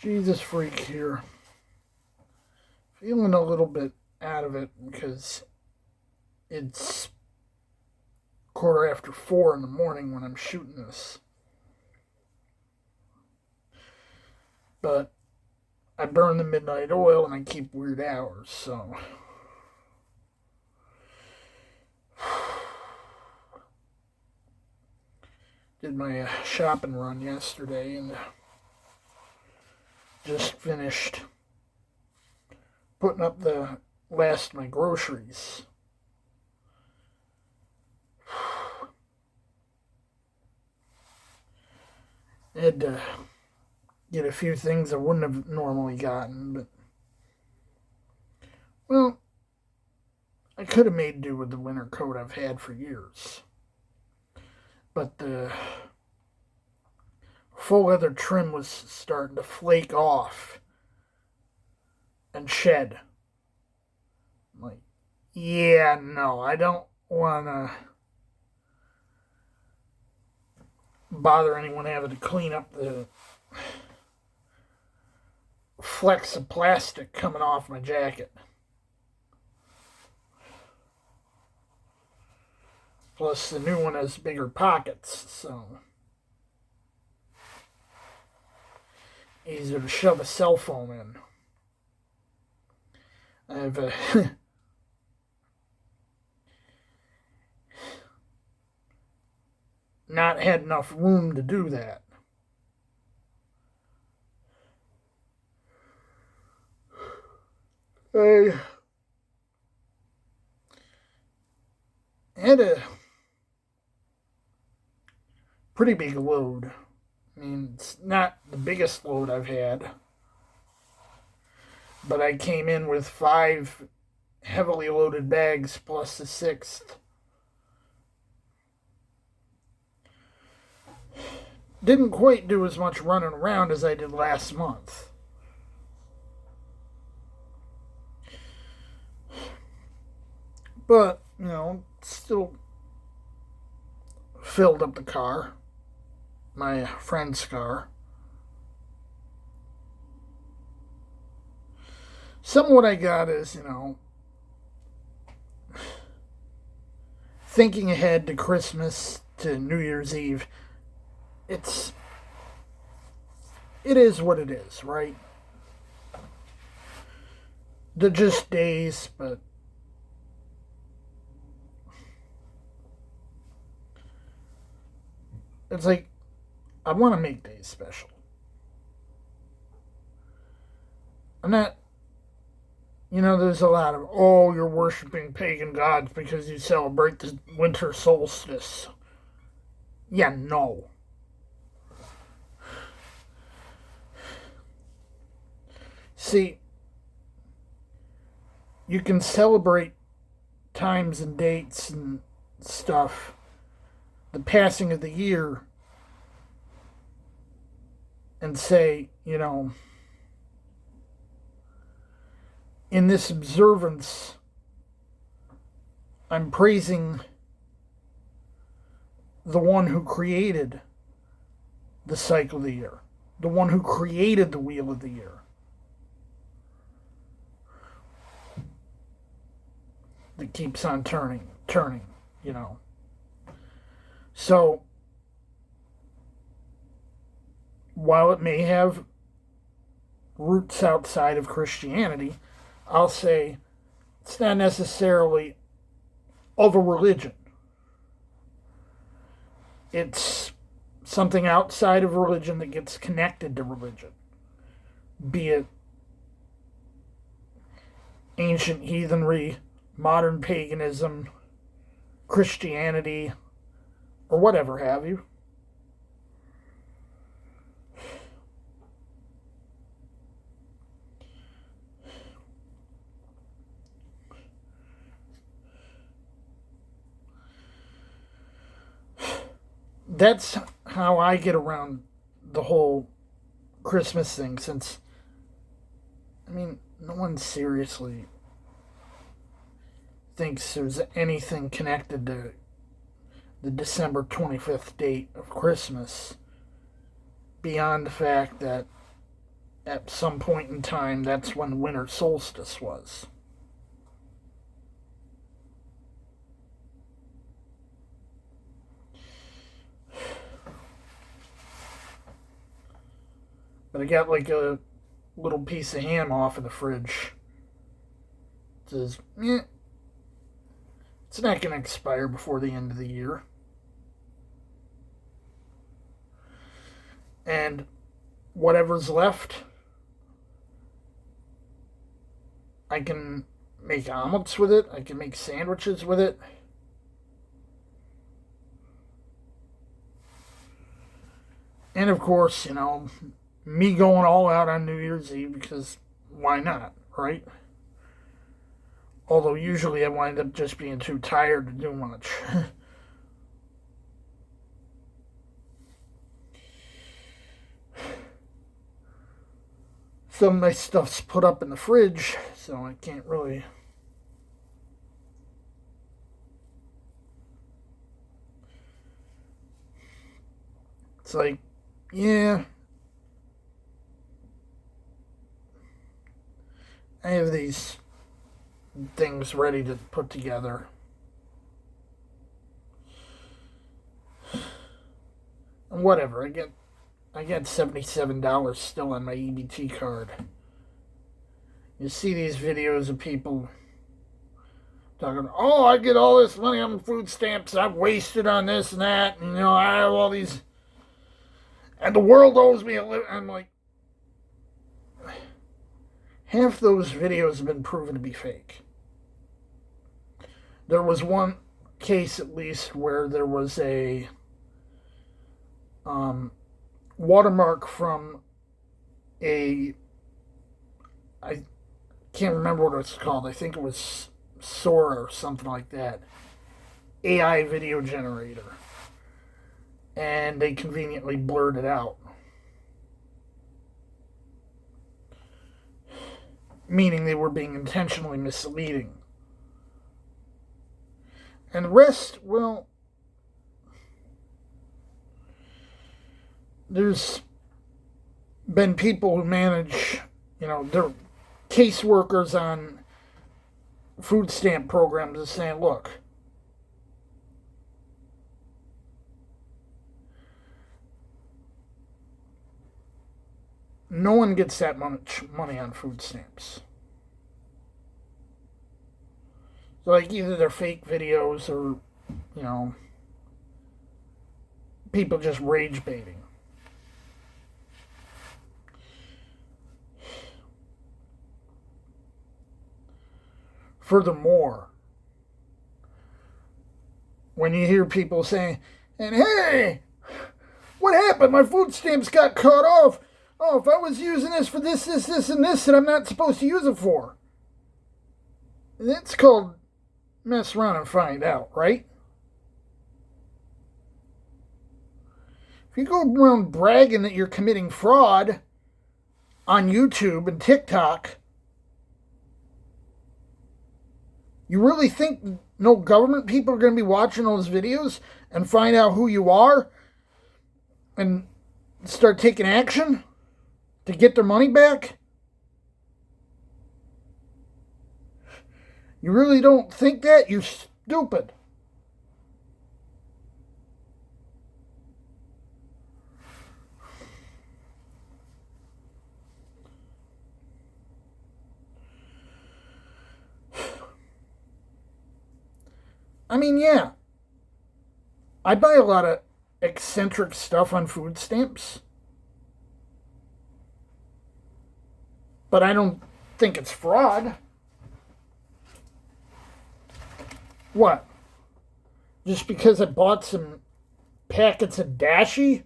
Jesus freak here. Feeling a little bit out of it because it's 4:15 in the morning when I'm shooting this. But I burn the midnight oil and I keep weird hours, so. Did my shopping run yesterday and just finished putting up the last of my groceries. I had to get a few things I wouldn't have normally gotten, but well, I could have made do with the winter coat I've had for years. But the full leather trim was starting to flake off and shed. I'm like, yeah, no, I don't want to bother anyone having to clean up the flecks of plastic coming off my jacket. Plus, the new one has bigger pockets, so easier to shove a cell phone in. I've not had enough room to do that. I had a pretty big load. I mean, it's not the biggest load I've had, but I came in with 5 heavily loaded bags plus the 6th. Didn't quite do as much running around as I did last month. But, still filled up the car. My friend's car. Some of what I got is, thinking ahead to Christmas, to New Year's Eve. It is what it is, right? They're just days, but it's like, I want to make days special. I'm not, there's a lot of, oh, you're worshiping pagan gods because you celebrate the winter solstice. Yeah, no. See, you can celebrate times and dates and stuff, the passing of the year, and say, in this observance, I'm praising the one who created the cycle of the year, the one who created the wheel of the year. That keeps on turning. So, while it may have roots outside of Christianity, I'll say it's not necessarily of a religion. It's something outside of religion that gets connected to religion. Be it ancient heathenry, modern paganism, Christianity, or whatever have you. That's how I get around the whole Christmas thing, since, no one seriously thinks there's anything connected to the December 25th date of Christmas beyond the fact that at some point in time, that's when winter solstice was. But I got like a little piece of ham off in the fridge. It says, it's not going to expire before the end of the year. And whatever's left, I can make omelets with it. I can make sandwiches with it. And of course, me going all out on New Year's Eve because why not, right? Although usually I wind up just being too tired to do much. Some of my stuff's put up in the fridge, so I can't really. It's like, yeah, I have these things ready to put together. And whatever, I got $77 still on my EBT card. You see these videos of people talking, oh, I get all this money on food stamps, I've wasted on this and that, and I have all these, and the world owes me a living. I'm like, half those videos have been proven to be fake. There was one case, at least, where there was a watermark from I can't remember what it's called. I think it was Sora or something like that. AI video generator. And they conveniently blurred it out. Meaning they were being intentionally misleading. And the rest, well, there's been people who manage, they're caseworkers on food stamp programs and saying, look, no one gets that much money on food stamps. So, like, either they're fake videos or, people just rage baiting. Furthermore, when you hear people saying, and hey, what happened? My food stamps got cut off. Oh, if I was using this for this, and this that I'm not supposed to use it for. It's called mess around and find out, right? If you go around bragging that you're committing fraud on YouTube and TikTok, you really think no government people are going to be watching those videos and find out who you are and start taking action to get their money back? You really don't think that? You're stupid. I mean, yeah. I buy a lot of eccentric stuff on food stamps. But I don't think it's fraud. What? Just because I bought some packets of dashi?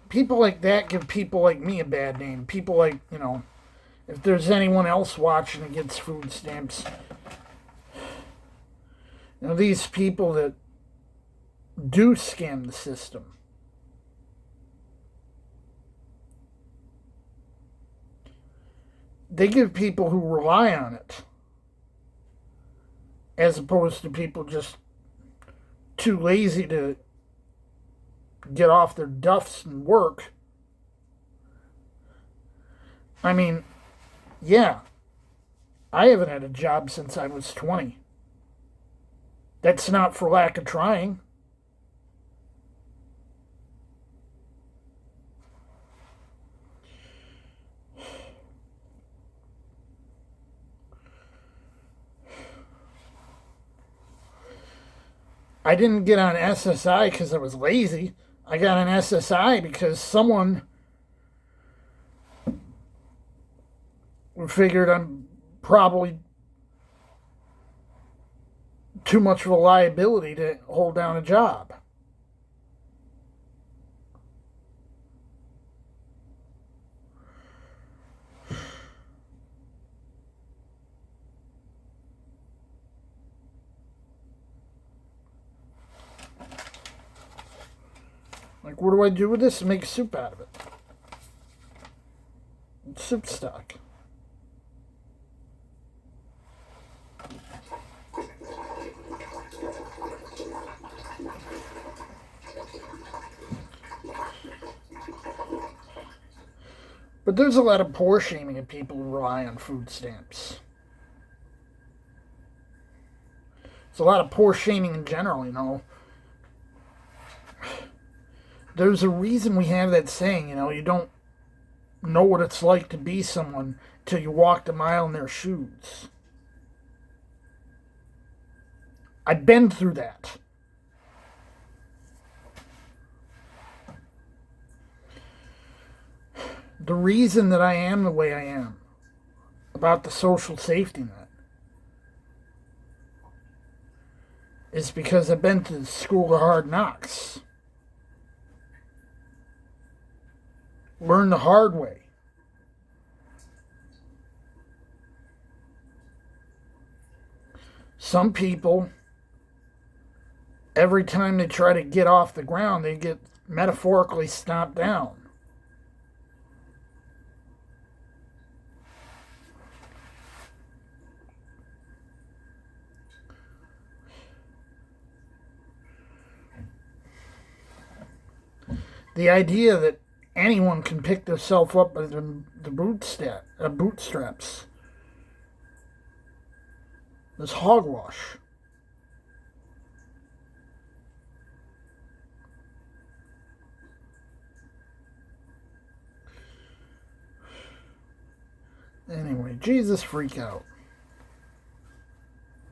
People like that give people like me a bad name. People like, if there's anyone else watching that gets food stamps, these people that do scam the system, they give people who rely on it, as opposed to people just too lazy to get off their duffs and work. I mean, yeah, I haven't had a job since I was 20. That's not for lack of trying. I didn't get on SSI because I was lazy. I got on SSI because someone figured I'm probably too much of a liability to hold down a job. Like, what do I do with this? Make soup out of it. It's soup stock. But there's a lot of poor shaming of people who rely on food stamps. There's a lot of poor shaming in general, you know. There's a reason we have that saying, you know, you don't know what it's like to be someone till you walked a mile in their shoes. I've been through that. The reason that I am the way I am about the social safety net is because I've been to the school of hard knocks. Learn the hard way. Some people, every time they try to get off the ground, they get metaphorically stomped down. The idea that anyone can pick themselves up by the bootstraps is hogwash. Anyway, Jesus freak out.